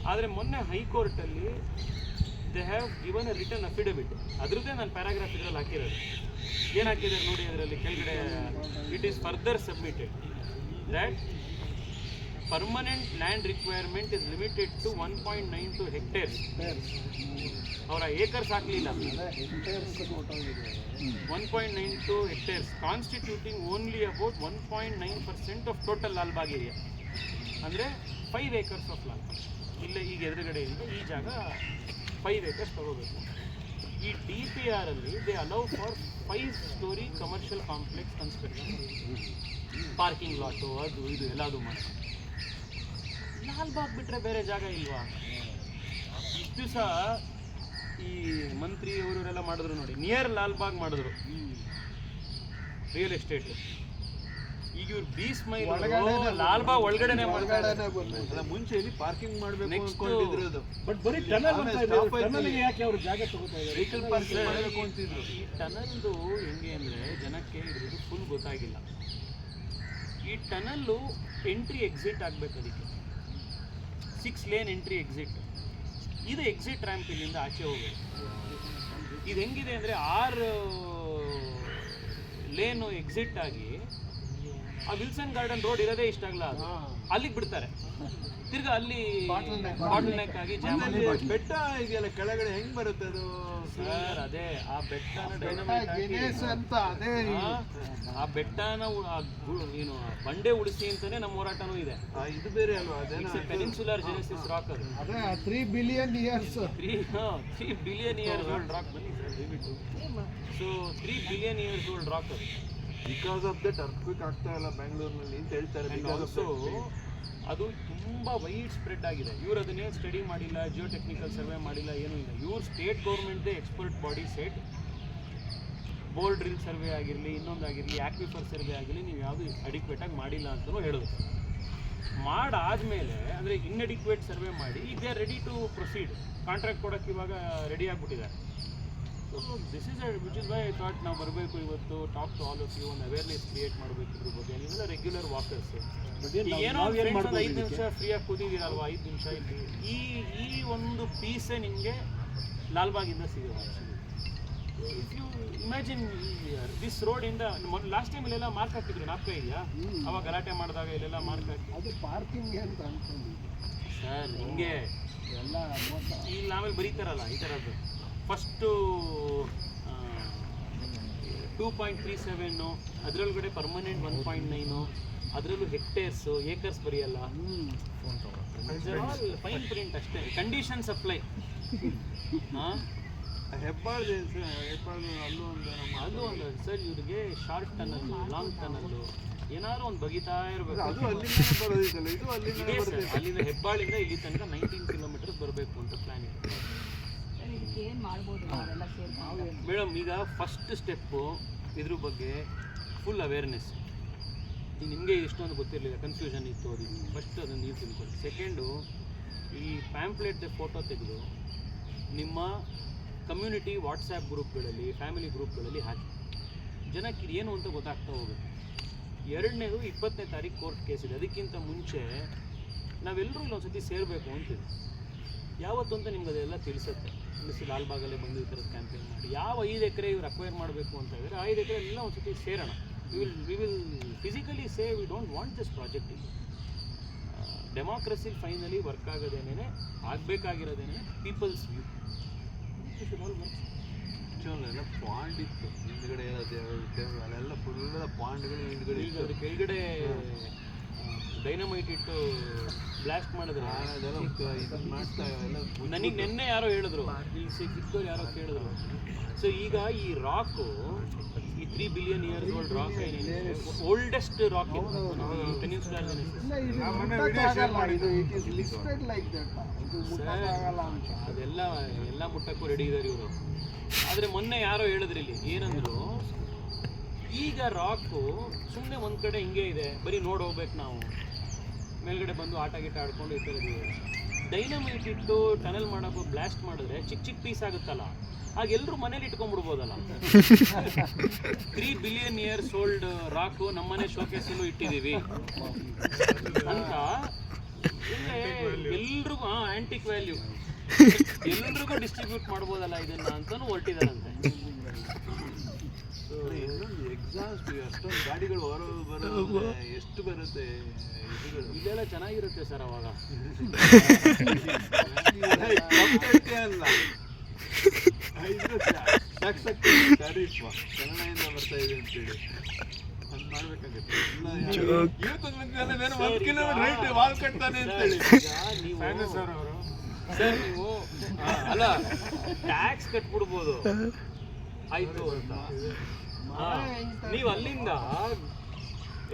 ಆದರೆ ಮೊನ್ನೆ ಹೈಕೋರ್ಟಲ್ಲಿ they have given a return affidavit, ಅದ್ರದ್ದೇ ನಾನು ಪ್ಯಾರಾಗ್ರಾಫ್ ಇದರಲ್ಲಿ ಹಾಕಿರೋದು. ಏನು ಹಾಕಿದ್ದಾರೆ ನೋಡಿ ಅದರಲ್ಲಿ ಕೆಳಗಡೆ, it is further submitted that permanent land requirement is limited to 1.92 hectares. ಅವರ ಏಕರ್ಸ್ ಹಾಕಲಿಲ್ಲ, 1.92 hectares constituting only about 1.9% of total Lalbagh area, ಅಂದರೆ 5 ಏಕರ್ಸ್ ಆಫ್ ಲಾಲ್ಬಾಗ್. ಇಲ್ಲೇ ಈಗ ಎದುರುಗಡೆ ಇದೆ ಈ ಜಾಗ 5 ಏಕರ್ಸ್ ತಗೋಬೇಕು. ಈ DPR ಅಲ್ಲಿ they allow for 5 story commercial complex construction, parking lot ಅದು ಇದು ಎಲ್ಲದು ಮಾಡಿ. ಲಾಲ್ಬಾಗ್ ಬಿಟ್ಟರೆ ಬೇರೆ ಜಾಗ ಇಲ್ವಾ? ಇಷ್ಟು ದಿವಸ ಈ ಮಂತ್ರಿ ಅವರೆಲ್ಲ ಮಾಡಿದ್ರು ನೋಡಿ, ನಿಯರ್ ಲಾಲ್ಬಾಗ್ ಮಾಡಿದ್ರು ರಿಯಲ್ ಎಸ್ಟೇಟ್. ಈಗ ಇವ್ರು ಬೀಸ್ ಮೈಲ್ ಲಾಲ್ಬಾಗ್ ಒಳಗಡೆನೆ ಮುಂಚೆ ಇಲ್ಲಿ ಪಾರ್ಕಿಂಗ್ ಮಾಡಬೇಕು ಬಟ್ ಬರೀ ಟನಲ್ ಯಾಕೆ ಅವರು ಜಾಗ ತಗೋತಾ ಇದ್ದಾರೆ? ವೆಹಿಕಲ್ ಪಾರ್ಕಿಂಗ್ ಮಾಡಬೇಕು ಅಂತಿದ್ರು. ಈ ಟನಲ್ದು ಹೆಂಗೆ ಅಂದರೆ ಜನಕ್ಕೆ ಇದ್ರದ್ದು ಫುಲ್ ಗೊತ್ತಾಗಿಲ್ಲ. ಈ ಟನಲ್ಲು ಎಂಟ್ರಿ ಎಕ್ಸಿಟ್ ಆಗಬೇಕು, ಅದಕ್ಕೆ 6 ಲೇನ್ ಎಂಟ್ರಿ ಎಕ್ಸಿಟ್. ಇದು ಎಕ್ಸಿಟ್ ರ್ಯಾಂಪ್ ಇಲ್ಲಿಂದ ಆಚೆ ಹೋಗೋದು. ಇದು ಹೆಂಗಿದೆ ಅಂದರೆ 6 ಲೇನು ಎಕ್ಸಿಟ್ ಆಗಿ ಆ ವಿಲ್ಸನ್ ಗಾರ್ಡನ್ ರೋಡ್ ಇರೋದೇ ಇಷ್ಟಾಗಲ್ಲ, ಅದು ಅಲ್ಲಿಗೆ ಬಿಡ್ತಾರೆ. ತಿರ್ಗಾ ಅಲ್ಲಿ ಬಾಟಲ್ ನೆಕ್ ಆಗಿ ಬೆಟ್ಟ ಇದೆಯಲ್ಲ ಕೆಳಗಡೆ ಹೆಂಗ್ ಬರುತ್ತೆ ಅದು ಸರ್? ಅದೇ ಆ ಬೆಟ್ಟನ ಡೈನಮೈಟ್ ಆ ಬೆಟ್ಟನ ಏನು ಬಂಡೆ ಉಳಿಸಿ ಅಂತಾನೆ ನಮ್ಮ ಹೋರಾಟನೂ ಇದೆ. ಇದು ಬೇರೆ ಅಲ್ವಾ? ಅದೇ ಪೆನಿನ್ಸುಲರ್ ಜೆನೆಸಿಸ್ ರಾಕ್, ಅದು 3 billion years 3 billion years old rock. ಬನ್ನಿ ಸರ್ ದಯವಿಟ್ಟು. So 3 billion years old rock ಅದು. ಬಿಕಾಸ್ ಆಫ್ ದಟ್ ಅರ್ಥಕ್ವಿಕ್ ಆಗ್ತಾ ಇಲ್ಲ ಬ್ಯಾಂಗ್ಳೂರ್ನಲ್ಲಿ ಅಂತ ಹೇಳ್ತಾರೆ. ಆಲ್ಸೋ ಅದು ತುಂಬ ವೈಡ್ ಸ್ಪ್ರೆಡ್ ಆಗಿದೆ. ಇವ್ರು ಅದನ್ನೇ ಸ್ಟಡಿ ಮಾಡಿಲ್ಲ, ಜಿಯೋ ಟೆಕ್ನಿಕಲ್ ಸರ್ವೆ ಮಾಡಿಲ್ಲ, ಏನೂ ಇಲ್ಲ. ಇವ್ರು ಸ್ಟೇಟ್ ಗೌರ್ಮೆಂಟ್ದೇ expert body set bore drill survey ಆಗಿರಲಿ, ಇನ್ನೊಂದಾಗಿರಲಿ, ಆಕ್ವಿಫರ್ ಸರ್ವೆ ಆಗಿರಲಿ, ನೀವು ಯಾವುದು ಅಡಿಕ್ವೇಟಾಗಿ ಮಾಡಿಲ್ಲ ಅಂತಲೂ ಹೇಳಿದ್ರು. ಮಾಡಾದಮೇಲೆ ಅಂದರೆ ಇನ್ಅಡಿಕ್ವೇಟ್ ಸರ್ವೆ ಮಾಡಿ ಈಗ they are ready to proceed. Contract ಕೊಡೋಕ್ಕೆ ಇವಾಗ ರೆಡಿ ಆಗಿಬಿಟ್ಟಿದ್ದಾರೆ. So this is which is why I thought ನಾವು ಬರಬೇಕು ಇವತ್ತು, talk to all of you, ಒಂದು ಅವೇರ್ನೆಸ್ ಕ್ರಿಯೇಟ್ ಮಾಡಬೇಕು ಇದ್ರ ಬಗ್ಗೆ. ನೀವೆಲ್ಲ ರೆಗ್ಯುಲರ್ ವಾಕರ್ಸ್, ಏನೋ 5 ನಿಮಿಷ ಫ್ರೀಯಾಗಿ ಕೂತಿದ್ದೀರಲ್ವಾ, 5 ನಿಮಿಷ ಇಲ್ಲಿ ಈ ಒಂದು ಪೀಸೇ ನಿಮಗೆ ಲಾಲ್ಬಾಗಿಂದ ಸಿಗೋದು. ಇಫ್ ಯು ಇಮ್ಯಾಜಿನ್ ದಿಸ್ ರೋಡಿಂದ ಲಾಸ್ಟ್ ಟೈಮ್ ಇಲ್ಲೆಲ್ಲ ಮಾರ್ಕ್ ಹಾಕಿದ್ರು, ನಾಲ್ಕ ಇದೆಯಾ? ಅವಾಗ ಗಲಾಟೆ ಮಾಡಿದಾಗ ಇಲ್ಲೆಲ್ಲ ಮಾರ್ಕ್ ಹಾಕಿ ಅದು ಪಾರ್ಕಿಂಗ್ ಅಂತ ಅನ್ಕೊಂಡಿದ್ದೆ ಸರ್. ಹಿಂಗೆ ಎಲ್ಲ ಇಲ್ಲಿ ಆಮೇಲೆ ಬರೀತಾರಲ್ಲ ಈ ಥರದ್ದು. ಫಸ್ಟು 2.37, ಅದರೊಳಗಡೆ ಪರ್ಮನೆಂಟ್ 1.9, ಅದರಲ್ಲೂ ಹೆಕ್ಟೇರ್ಸು ಏಕರ್ಸ್ ಬರೆಯಲ್ಲ. ಫೈನ್ ಪ್ರಿಂಟ್ ಅಷ್ಟೇ, ಕಂಡೀಷನ್ ಸಪ್ಲೈ. ಹಾಂ, ಹೆಬ್ಬಾಳ್ ಅಲ್ಲೂ ಒಂದು ಸರ್ ಇವ್ರಿಗೆ ಶಾರ್ಟ್ ಟನಲ್ಲು, ಲಾಂಗ್ ಟನಲ್ಲು ಏನಾದ್ರು ಒಂದು ಬಗಿತಾ ಇರಬೇಕು. ಅದು ಅಲ್ಲಿಂದ ಬರೋದಿಲ್ಲ, ಇದು ಅಲ್ಲಿಂದ ಅಲ್ಲಿಂದ ಹೆಬ್ಬಾಳಿಂದ ಇಲ್ಲಿ ತನಕ 19 ಕಿಲೋಮೀಟರ್ಸ್ ಬರಬೇಕು ಅಂತ ಪ್ಲಾನ್ ಇದೆ ಮೇಡಮ್. ಈಗ ಫಸ್ಟ್ ಸ್ಟೆಪ್ಪು ಇದ್ರ ಬಗ್ಗೆ ಫುಲ್ ಅವೇರ್ನೆಸ್. ಈಗ ನಿಮಗೆ ಇಷ್ಟೊಂದು ಗೊತ್ತಿರಲಿಲ್ಲ, ಕನ್ಫ್ಯೂಷನ್ ಇತ್ತು, ಅದು ಫಸ್ಟ್ ಅದನ್ನು ನೀವು ತಿಳ್ಕೊಳ್ಳಿ. ಸೆಕೆಂಡು, ಈ ಪ್ಯಾಂಪ್ಲೆಟ್ದ ಫೋಟೋ ತೆಗೆದು ನಿಮ್ಮ ಕಮ್ಯುನಿಟಿ ವಾಟ್ಸ್ಯಾಪ್ ಗ್ರೂಪ್ಗಳಲ್ಲಿ, ಫ್ಯಾಮಿಲಿ ಗ್ರೂಪ್ಗಳಲ್ಲಿ ಹಾಕಿ ಜನಕ್ಕೆ ಏನು ಅಂತ ಗೊತ್ತಾಗ್ತಾ ಹೋಗುತ್ತೆ. ಎರಡನೇದು 20ನೇ ತಾರೀಕು ಕೋರ್ಟ್ ಕೇಸ್ ಇದೆ. ಅದಕ್ಕಿಂತ ಮುಂಚೆ ನಾವೆಲ್ಲರೂ ಇಲ್ಲೊಂದ್ಸತಿ ಸೇರಬೇಕು ಅಂತಿದೆ. ಯಾವತ್ತು ಅಂತ ನಿಮ್ಗೆ ಅದೆಲ್ಲ ತಿಳಿಸುತ್ತೆ. ಲಾಲ್ಬಾಗಲ್ಲೇ ಬಂದು ಈ ಥರದ ಕ್ಯಾಂಪೇನ್ ಮಾಡಿ ಯಾವ 5 ಎಕರೆ ಇವ್ರು ಅಕ್ವೈರ್ ಮಾಡಬೇಕು ಅಂತ ಹೇಳಿದ್ರೆ 5 ಎಕರೆ ಎಲ್ಲ ಒಂದು ಸತಿ ಸೇರೋಣ. We will physically say we don't want this project. ಇಲ್ಲಿ ಡೆಮಾಕ್ರಸಿ ಫೈನಲಿ ವರ್ಕ್ ಆಗೋದೇನೇ, ಆಗಬೇಕಾಗಿರೋದೇನೆ ಪೀಪಲ್ಸ್ ವ್ಯೂ. ಎಲ್ಲ ಪಾಂಡ್ ಇತ್ತು ಹಿಂದ್ಗಡೆ, ಅಲ್ಲೆಲ್ಲ ಫುಲ್ ಪಾಂಡ್ಗಳು ಹಿಂದ್ಗಡೆ. ಈಗ ಅದ್ರ ಕೆಳಗಡೆ ಡೈನಮೈಟ್ ಇಟ್ಟು ಬ್ಲಾಸ್ಟ್ ಮಾಡಿದ್ರೆ ನನಗೆ ನಿನ್ನೆ ಯಾರೋ ಹೇಳಿದ್ರು, ಈ ಸಿಕ್ಕವ್ರು ಯಾರೋ ಕೇಳಿದ್ರು. ಸೊ ಈಗ ಈ ರಾಕು, ಈ 3 ಬಿಲಿಯನ್ ಇಯರ್ಸ್ ಓಲ್ಡ್ ರಾಕ್ ಏನಿದೆ, ಓಲ್ಡೆಸ್ಟ್ ರಾಕ್ ಪೆನಿನ್ಸುಲರ್ ಅದೆಲ್ಲ ಮುಟ್ಟಕ್ಕೂ ರೆಡಿ ಇದ್ದಾರೆ ಇವರು. ಆದರೆ ಮೊನ್ನೆ ಯಾರೋ ಹೇಳಿದ್ರು ಇಲ್ಲಿ ಏನಂದ್ರು, ಈಗ ರಾಕು ಸುಮ್ಮನೆ ಒಂದು ಕಡೆ ಹಿಂಗೆ ಇದೆ, ಬರೀ ನೋಡಿ ಹೋಗ್ಬೇಕು ನಾವು, ಮೇಲ್ಗಡೆ ಬಂದು ಆಟ ಗೀಟ ಆಡ್ಕೊಂಡು ಇಟ್ಟಿರೋದು. ಡೈನಮೈಟ್ ಇಟ್ಟು ಟನಲ್ ಮಾಡೋಕ್ಕೂ ಬ್ಲಾಸ್ಟ್ ಮಾಡಿದ್ರೆ ಚಿಕ್ಕ ಚಿಕ್ಕ ಪೀಸ್ ಆಗುತ್ತಲ್ಲ, ಆಗ ಎಲ್ಲರೂ ಮನೇಲಿ ಇಟ್ಕೊಂಡ್ಬಿಡ್ಬೋದಲ್ಲ. 3 ಬಿಲಿಯನ್ ಇಯರ್ಸ್ ಓಲ್ಡ್ ರಾಕು ನಮ್ಮನೆ ಶೋಕೇಸಲ್ಲೂ ಇಟ್ಟಿದ್ದೀವಿ ಅಂತ ಎಲ್ರಿಗೂ ಆಂಟಿಕ್ ವ್ಯಾಲ್ಯೂ, ಎಲ್ರಿಗೂ ಡಿಸ್ಟ್ರಿಬ್ಯೂಟ್ ಮಾಡ್ಬೋದಲ್ಲ ಇದನ್ನ ಅಂತಾನು ಹೊರಟಿದಾರಂತೆ. ಇನ್ನೊಂದು ಎಕ್ಸಾಸ್ಟ್ ಅಷ್ಟೊಂದು ಗಾಡಿಗಳು ಹೊರ ಬರೋ ಎಷ್ಟು ಬರುತ್ತೆ ಇದುಗಳು. ಇಲ್ಲೆಲ್ಲ ಚೆನ್ನಾಗಿರುತ್ತೆ ಸರ್ ಅವಾಗ. ಅಲ್ಲ ಕನ್ನಡದಿಂದ ಬರ್ತಾ ಇದೆ ಅಂತೇಳಿ ಅದು ಮಾಡ್ಬೇಕಾಗತ್ತೆ. ವಾಲ್ ಕಟ್ತಾನೆ ಅಂತೇಳಿ ಸರ್ ನೀವು ಅಲ್ಲ ಟ್ಯಾಕ್ಸ್ ಕಟ್ಬಿಡ್ಬೋದು ಆಯ್ತು ಅಂತ. ನೀವು ಅಲ್ಲಿಂದ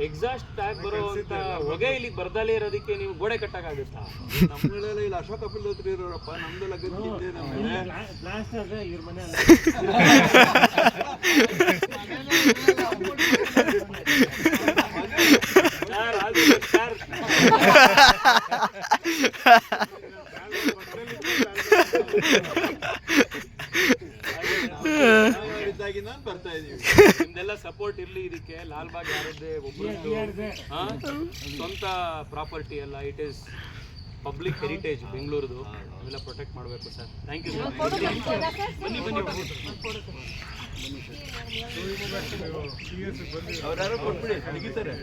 ಎಕ್ಸಾಸ್ಟ್ ಟ್ಯಾಗ್ ಬರುವಂತ ಹೊಗೆ ಇಲ್ಲಿಗೆ ಬರ್ದಲೇ ಇರೋದಕ್ಕೆ ನೀವು ಗೋಡೆ ಕಟ್ಟಕ್ಕಾಗುತ್ತಾ? ನಮ್ಮಳೆಲ್ಲ ಇಲ್ಲಿ ಅಶೋಕ್ ಕಪಿಲ್ ಹತ್ರ ಇರೋರಪ್ಪ, ನಮ್ದೆಲ್ಲ ಗದ್ದೆ ನಮ್ಮನೆ. ನಾನು ಬರ್ತಾ ಇದೀವಿ. ನಿಮ್ದೆಲ್ಲ ಸಪೋರ್ಟ್ ಇರ್ಲಿ ಇದಕ್ಕೆ. ಲಾಲ್ಬಾಗ್ ಯಾರದ್ದೇ ಒಬ್ಬರದ್ದು ಸ್ವಂತ ಪ್ರಾಪರ್ಟಿ ಅಲ್ಲ, ಇಟ್ ಈಸ್ ಪಬ್ಲಿಕ್ ಹೆರಿಟೇಜ್ ಬೆಂಗಳೂರದು. ಅವೆಲ್ಲ ಪ್ರೊಟೆಕ್ಟ್ ಮಾಡಬೇಕು ಸರ್. Thank you sir. ಬನ್ನಿ ಬನ್ನಿ ಅವ್ರು ಕೊಟ್ಬಿಡಿ, ತೆಗಿತಾರೆ.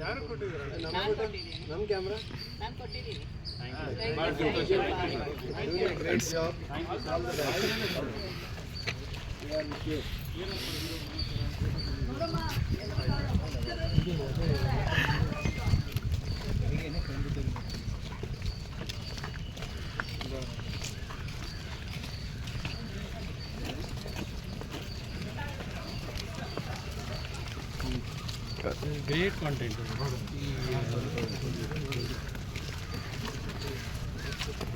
ಯಾರು ಕೊಟ್ಟಿದ್ದಾರೆ? ನಮ್ಮ ಕ್ಯಾಮ್ರಾ ನಾನು ಕೊಟ್ಟಿದ್ದೀನಿ. Great job. Great content.